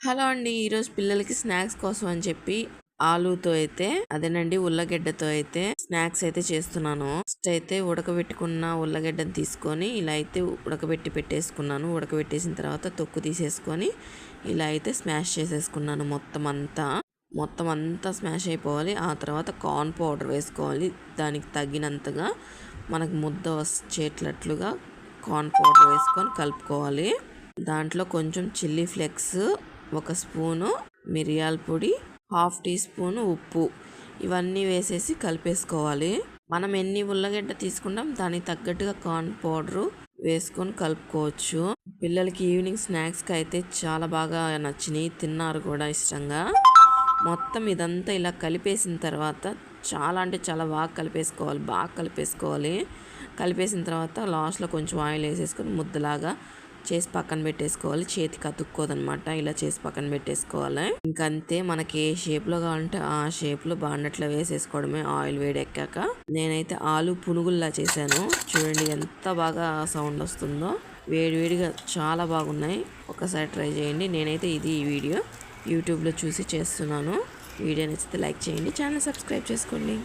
Hello అండి. ఈరోజు పిల్లలకి స్నాక్స్ కోసం అని చెప్పి ఆలూతో అయితే అదేనండి ఉల్లగడ్డతో అయితే స్నాక్స్ అయితే చేస్తున్నాను. ఫస్ట్ అయితే ఉడకబెట్టుకున్న ఉల్లగడ్డను తీసుకొని ఇలా అయితే ఉడకబెట్టి పెట్టేసుకున్నాను. ఉడకబెట్టేసిన తర్వాత తొక్కు తీసేసుకొని ఇలా అయితే స్మాష్ చేసేసుకున్నాను మొత్తం అంతా స్మాష్ అయిపోవాలి. ఆ తర్వాత కార్న్ పౌడర్ వేసుకోవాలి. దానికి తగినంతగా మనకు ముద్ద వచ్చేటట్లుగా కార్న్ పౌడర్ వేసుకొని కలుపుకోవాలి. దాంట్లో కొంచెం చిల్లీ ఫ్లేక్స్, ఒక స్పూను మిరియాల పొడి, హాఫ్ టీ స్పూను ఉప్పు, ఇవన్నీ వేసేసి కలిపేసుకోవాలి. మనం ఎన్ని ఉల్లగడ్డ తీసుకుంటాం దానికి తగ్గట్టుగా కార్న్ పౌడరు వేసుకొని కలుపుకోవచ్చు. పిల్లలకి ఈవినింగ్ స్నాక్స్కి అయితే చాలా బాగా నచ్చినాయి, తిన్నారు కూడా ఇష్టంగా. మొత్తం ఇదంతా ఇలా కలిపేసిన తర్వాత చాలా అంటే చాలా బాగా కలిపేసుకోవాలి. కలిపేసిన తర్వాత లాస్ట్లో కొంచెం ఆయిల్ వేసేసుకొని ముద్దలాగా చేసి పక్కన పెట్టేసుకోవాలి. చేతికి అతుక్కోదనమాట. ఇలా చేసి పక్కన పెట్టేసుకోవాలి. ఇంకంతే, మనకి ఏ షేప్లో కావాలంటే ఆ షేప్లో బాండట్లో వేసేసుకోవడమే ఆయిల్ వేడెక్కాక. నేనైతే ఆలు పునుగుల్లా చేశాను. చూడండి ఎంత బాగా సౌండ్ వస్తుందో. వేడివేడిగా చాలా బాగున్నాయి. ఒకసారి ట్రై చేయండి. నేనైతే ఈ వీడియో యూట్యూబ్లో చూసి చేస్తున్నాను. వీడియో నచ్చితే లైక్ చేయండి, ఛానల్ సబ్స్క్రైబ్ చేసుకోండి.